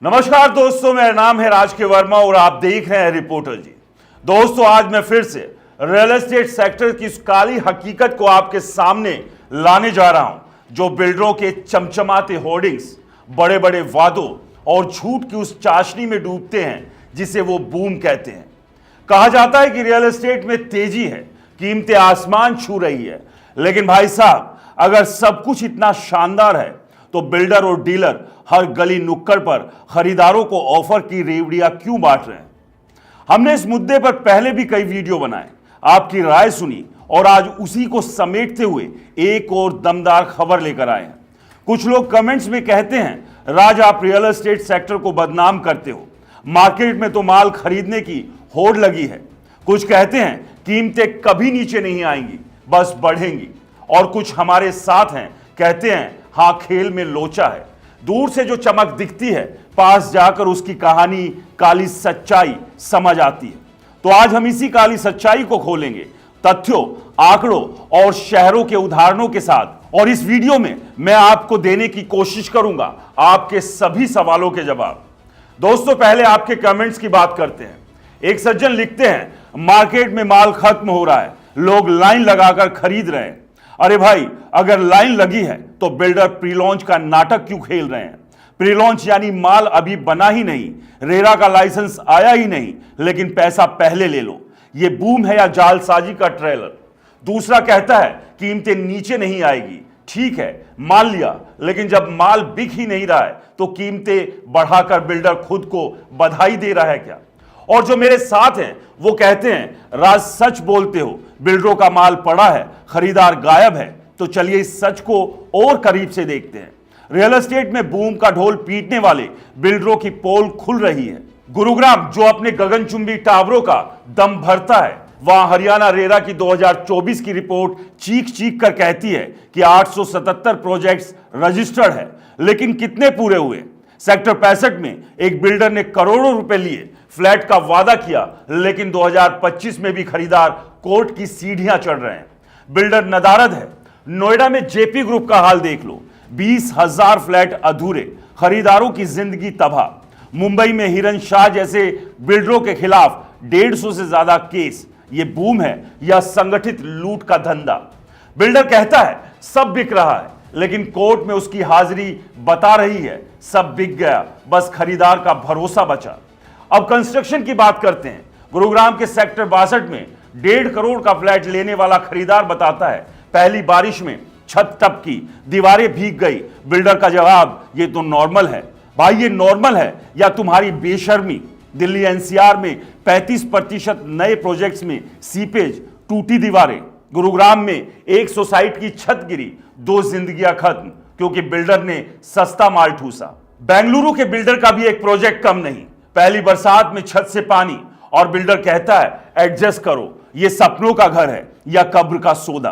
नमस्कार दोस्तों, मेरा नाम है राज के वर्मा और आप देख रहे हैं रिपोर्टर जी। दोस्तों, आज मैं फिर से रियल एस्टेट सेक्टर की उस काली हकीकत को आपके सामने लाने जा रहा हूं जो बिल्डरों के चमचमाते होर्डिंग्स, बड़े बड़े वादों और झूठ की उस चाशनी में डूबते हैं जिसे वो बूम कहते हैं। कहा जाता है कि रियल एस्टेट में तेजी है, कीमतें आसमान छू रही है, लेकिन भाई साहब, अगर सब कुछ इतना शानदार है तो बिल्डर और डीलर हर गली नुक्कड़ पर खरीदारों को ऑफर की रेवड़ियां क्यों बांट रहे हैं? हमने इस मुद्दे पर पहले भी कई वीडियो बनाए, आपकी राय सुनी और आज उसी को समेटते हुए एक और दमदार खबर लेकर आए हैं। कुछ लोग कमेंट्स में कहते हैं, राज आप रियल एस्टेट सेक्टर को बदनाम करते हो, मार्केट में तो माल खरीदने की होड़ लगी है। कुछ कहते हैं कीमतें कभी नीचे नहीं आएंगी, बस बढ़ेंगी। और कुछ हमारे साथ हैं, कहते हैं हाँ, खेल में लोचा है। दूर से जो चमक दिखती है, पास जाकर उसकी कहानी, काली सच्चाई समझ आती है। तो आज हम इसी काली सच्चाई को खोलेंगे, तथ्यों, आंकड़ों और शहरों के उदाहरणों के साथ। और इस वीडियो में मैं आपको देने की कोशिश करूंगा आपके सभी सवालों के जवाब। दोस्तों, पहले आपके कमेंट्स की बात करते हैं। एक सज्जन लिखते हैं, मार्केट में माल खत्म हो रहा है, लोग लाइन लगाकर खरीद रहे हैं। अरे भाई, अगर लाइन लगी है तो बिल्डर प्री लॉन्च का नाटक क्यों खेल रहे हैं? प्री लॉन्च यानी माल अभी बना ही नहीं, रेरा का लाइसेंस आया ही नहीं, लेकिन पैसा पहले ले लो। ये बूम है या जालसाजी का ट्रेलर? दूसरा कहता है कीमतें नीचे नहीं आएगी। ठीक है, मान लिया, लेकिन जब माल बिक ही नहीं रहा है तो कीमतें बढ़ाकर बिल्डर खुद को बधाई दे रहा है क्या? और जो मेरे साथ हैं वो कहते हैं, राज सच बोलते हो, बिल्डरों का माल पड़ा है, खरीदार गायब है। तो चलिए इस सच को और करीब से देखते हैं। रियल एस्टेट में बूम का ढोल पीटने वाले बिल्डरों की पोल खुल रही है। गुरुग्राम, जो अपने गगनचुंबी टावरों का दम भरता है, वहां हरियाणा रेरा की 2024 की रिपोर्ट चीख चीख कर कहती है कि 877 प्रोजेक्ट्स रजिस्टर्ड है, लेकिन कितने पूरे हुए? सेक्टर 65 में एक बिल्डर ने करोड़ों रुपए लिए, फ्लैट का वादा किया, लेकिन 2025 में भी खरीदार कोर्ट की सीढ़ियां चढ़ रहे हैं। बिल्डर नदारद है। नोएडा में जेपी ग्रुप का हाल देख लो, 20,000 फ्लैट अधूरे, खरीदारों की जिंदगी तबाह। मुंबई में हिरन शाह जैसे बिल्डरों के खिलाफ 150 से ज्यादा केस। यह बूम है या संगठित लूट का धंधा? बिल्डर कहता है सब बिक रहा है, लेकिन कोर्ट में उसकी हाजिरी बता रही है सब बिक गया, बस खरीदार का भरोसा बचा। अब कंस्ट्रक्शन की बात करते हैं। गुरुग्राम के सेक्टर 62 में 1.5 करोड़ का फ्लैट लेने वाला खरीदार बताता है, पहली बारिश में छत टपकी, दीवारें भीग गई। बिल्डर का जवाब, ये तो नॉर्मल है। भाई, ये नॉर्मल है या तुम्हारी बेशर्मी? दिल्ली एनसीआर में 35% नए प्रोजेक्ट्स में सीपेज, टूटी दीवारें। गुरुग्राम में एक सोसाइटी की छत गिरी, 2 जिंदगियां खत्म क्योंकि बिल्डर ने सस्ता माल ठूसा। बेंगलुरु के बिल्डर का भी एक प्रोजेक्ट कम नहीं, पहली बरसात में छत से पानी और बिल्डर कहता है एडजस्ट करो, ये सपनों का घर है या कब्र का सौदा।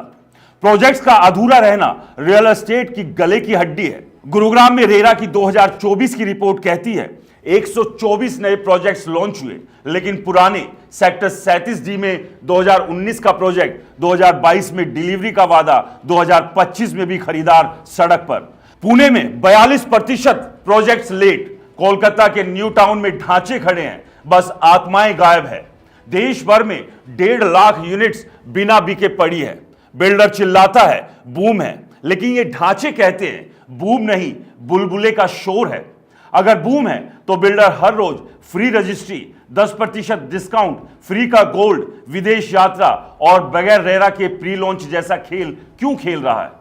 प्रोजेक्ट्स का अधूरा रहना रियल एस्टेट की गले की हड्डी है। गुरुग्राम में रेरा की 2024 की रिपोर्ट कहती है 124 नए प्रोजेक्ट्स लॉन्च हुए, लेकिन पुराने सेक्टर 37D में 2019 का प्रोजेक्ट, 2022 में डिलीवरी का वादा, 2025 में भी खरीदार सड़क पर। पुणे में 42% प्रोजेक्ट्स लेट। कोलकाता के न्यू टाउन में ढांचे खड़े हैं, बस आत्माएं गायब है। देश भर में 1.5 लाख यूनिट्स बिना बिके पड़ी है। बिल्डर चिल्लाता है बूम है, लेकिन ये ढांचे कहते हैं बूम नहीं, बुलबुले का शोर है। अगर बूम है तो बिल्डर हर रोज फ्री रजिस्ट्री, 10% डिस्काउंट, फ्री का गोल्ड, विदेश यात्रा और बगैर रेरा के प्री लॉन्च जैसा खेल क्यों खेल रहा है?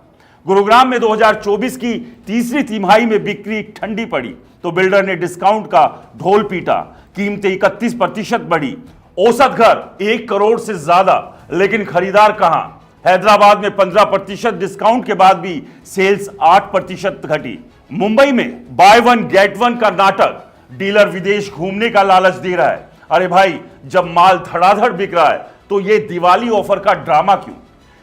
गुरुग्राम में 2024 की तीसरी तिमाही में बिक्री ठंडी पड़ी तो बिल्डर ने डिस्काउंट का ढोल पीटा, कीमतें 31% बढ़ी। औसत घर 1 करोड़ से ज्यादा, लेकिन खरीदार कहां? हैदराबाद में 15% डिस्काउंट के बाद भी सेल्स 8% घटी। मुंबई में बाय वन गेट वन का नाटक, डीलर विदेश घूमने का लालच दे रहा है। अरे भाई, जब माल धड़ाधड़ बिक रहा है तो ये दिवाली ऑफर का ड्रामा क्यों?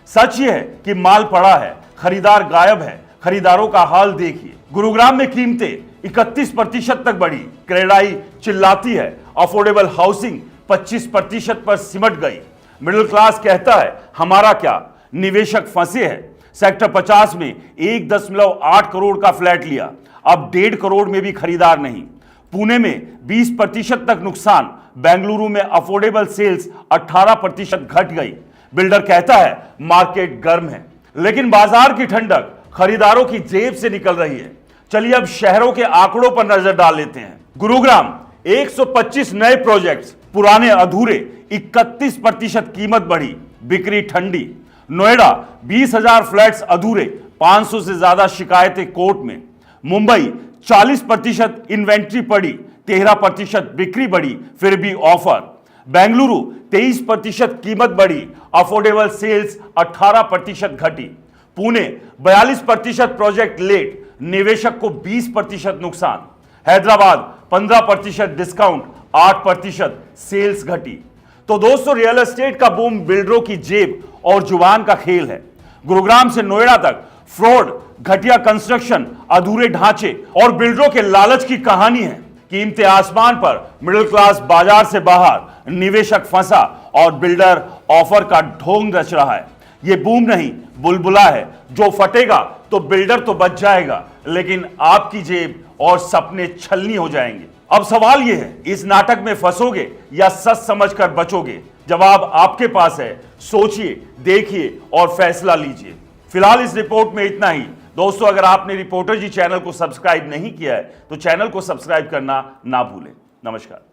सच ये है कि माल पड़ा है, खरीदार गायब है। खरीदारों का हाल देखिए। गुरुग्राम में कीमतें 31% तक बढ़ी। क्रेडाई चिल्लाती है अफोर्डेबल हाउसिंग 25% पर सिमट गई। मिडिल क्लास कहता है हमारा क्या, निवेशक फंसे हैं। सेक्टर 50 में 1.8 करोड़ का फ्लैट लिया, अब 1.5 करोड़ में भी खरीदार नहीं। पुणे में 20% तक नुकसान, बेंगलुरु में अफोर्डेबल सेल्स 18% घट गई। बिल्डर कहता है मार्केट गर्म है, लेकिन बाजार की ठंडक खरीदारों की जेब से निकल रही है। चलिए अब शहरों के आंकड़ों पर नजर डाल लेते हैं। गुरुग्राम 125 नए प्रोजेक्ट्स, पुराने अधूरे 31% कीमत बढ़ी, बिक्री ठंडी। नोएडा 20,000 फ्लैट्स अधूरे, 500 से ज्यादा शिकायतें कोर्ट में। मुंबई 40% इन्वेंट्री पड़ी, 13% बिक्री बढ़ी, फिर भी ऑफर। बेंगलुरु 23% कीमत बढ़ी, अफोर्डेबल सेल्स 18% घटी। पुणे 42% प्रोजेक्ट लेट, निवेशक को 20% नुकसान। हैदराबाद 15% डिस्काउंट, 8% सेल्स घटी। तो दोस्तों, रियल एस्टेट का बूम बिल्डरों की जेब और जुबान का खेल है। गुरुग्राम से नोएडा तक फ्रॉड, घटिया कंस्ट्रक्शन, अधूरे ढांचे और बिल्डरों के लालच की कहानी है। कीमतें आसमान पर, मिडिल क्लास बाजार से बाहर, निवेशक फंसा और बिल्डर ऑफर का ढोंग रच रहा है। यह बूम नहीं, बुलबुला है। जो फटेगा तो बिल्डर तो बच जाएगा, लेकिन आपकी जेब और सपने छलनी हो जाएंगे। अब सवाल यह है, इस नाटक में फंसोगे या सच समझकर बचोगे? जवाब आपके पास है। सोचिए, देखिए और फैसला लीजिए। फिलहाल इस रिपोर्ट में इतना ही। दोस्तों, अगर आपने रिपोर्टर जी चैनल को सब्सक्राइब नहीं किया है तो चैनल को सब्सक्राइब करना ना भूलें। नमस्कार।